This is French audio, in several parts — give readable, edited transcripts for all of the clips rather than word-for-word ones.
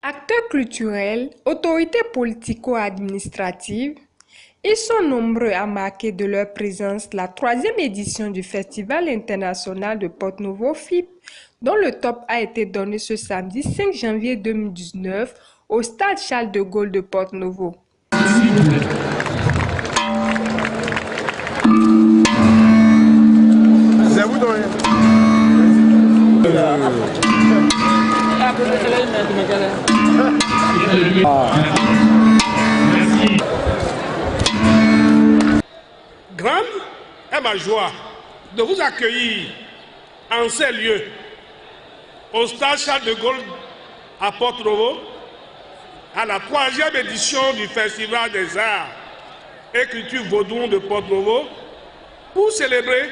Acteurs culturels, autorités politico-administratives, ils sont nombreux à marquer de leur présence la 3e édition du Festival international de Porto-Novo FIP, dont le top a été donné ce samedi 5 janvier 2019 au stade Charles de Gaulle de Porto-Novo. Grande est ma joie de vous accueillir en ces lieux, au stade Charles de Gaulle à Porto-Novo, à la 3e édition du Festival des Arts et Culture Vaudou de Porto-Novo, pour célébrer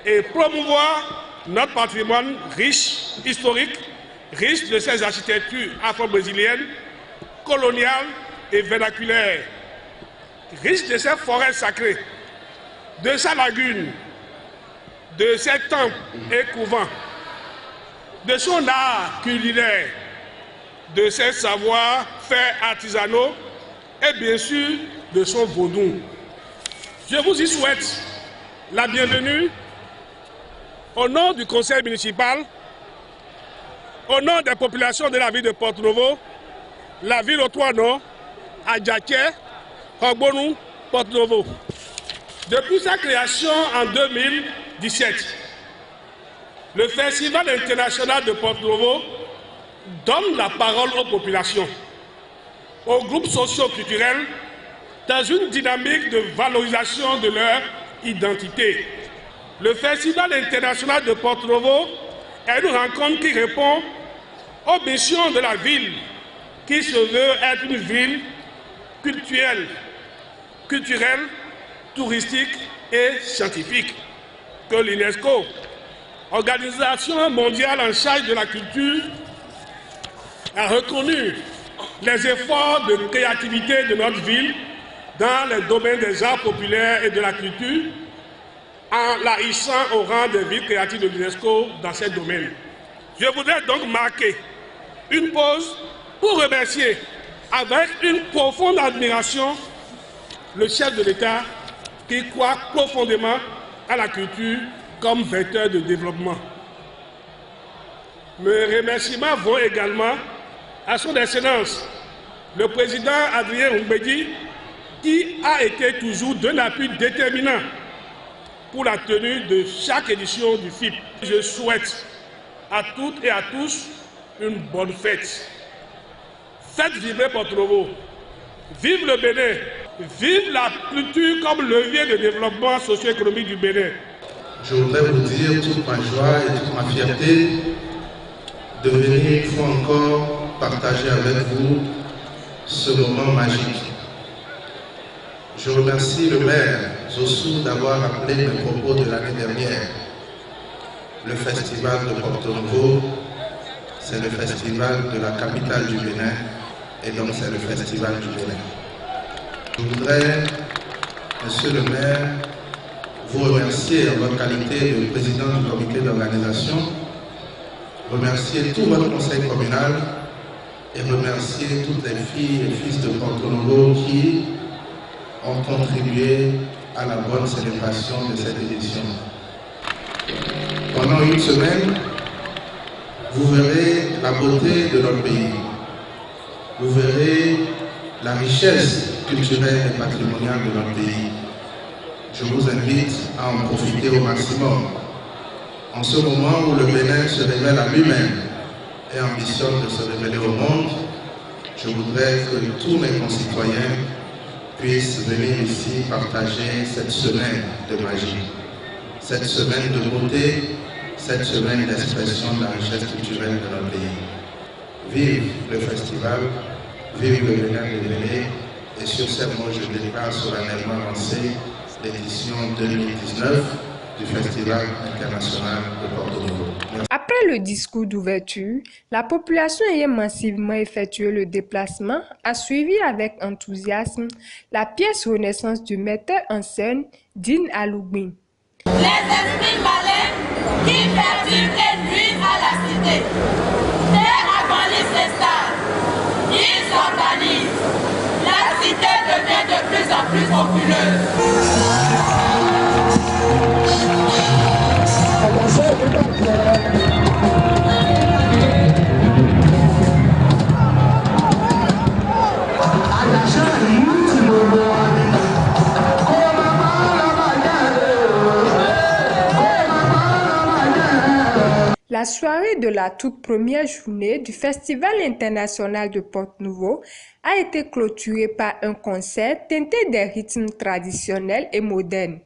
et promouvoir notre patrimoine riche, historique, riche de ses architectures afro-brésiliennes, coloniales et vernaculaires, riche de ses forêts sacrées, de sa lagune, de ses temples et couvents, de son art culinaire, de ses savoir-faire artisanaux et bien sûr de son vaudou. Je vous y souhaite la bienvenue au nom du conseil municipal, au nom des populations de la ville de Porto-Novo, la ville au Trois-Noms, Adjaké, Hogbonu, Porto-Novo. Depuis sa création en 2017, le Festival international de Porto-Novo donne la parole aux populations, aux groupes socio-culturels, dans une dynamique de valorisation de leur identité. Le Festival international de Porto-Novo est une rencontre qui répond aux missions de la ville, qui se veut être une ville culturelle, touristique et scientifique, que l'UNESCO, organisation mondiale en charge de la culture, a reconnu les efforts de créativité de notre ville dans les domaines des arts populaires et de la culture, en la hissant au rang des villes créatives de l'UNESCO dans ces domaines. Je voudrais donc marquer une pause pour remercier avec une profonde admiration le chef de l'État qui croit profondément à la culture comme vecteur de développement. Mes remerciements vont également à son Excellence, le président Adrien Mbedi, qui a été toujours d'un appui déterminant pour la tenue de chaque édition du FIP. Je souhaite à toutes et à tous une bonne fête. Faites vibrer Porto-Novo. Vive le Bénin. Vive la culture comme levier de développement socio-économique du Bénin. Je voudrais vous dire toute ma joie et toute ma fierté de venir une fois encore partager avec vous ce moment magique. Je remercie le maire Zossou d'avoir rappelé mes propos de l'année dernière. Le festival de Porto-Novo, c'est le festival de la capitale du Bénin et donc c'est le festival du Bénin. Je voudrais, monsieur le maire, vous remercier en votre qualité de président du comité d'organisation, remercier tout votre conseil communal et remercier toutes les filles et fils de Porto-Novo qui ont contribué à la bonne célébration de cette édition. Pendant une semaine, vous verrez la beauté de notre pays. Vous verrez la richesse culturelle et patrimoniale de notre pays. Je vous invite à en profiter au maximum. En ce moment où le Bénin se révèle à lui-même et ambitionne de se révéler au monde, je voudrais que tous mes concitoyens puissent venir ici partager cette semaine de magie, cette semaine de beauté, cette semaine d'expression de la richesse culturelle de notre pays. Vive le festival, vive le Bénin de Bénin, et sur ces mots, je déclare solennellement lancé l'édition 2019 du Festival international de Porto-Novo. Après le discours d'ouverture, la population ayant massivement effectué le déplacement a suivi avec enthousiasme la pièce Renaissance du metteur en scène Dean Aloubin. Les esprits malins qui perturbent et nuisent à la cité, terre agrandissent les stars. plus populeuse. La soirée de la toute première journée du Festival international de Porte-Nouveau a été clôturée par un concert teinté des rythmes traditionnels et modernes.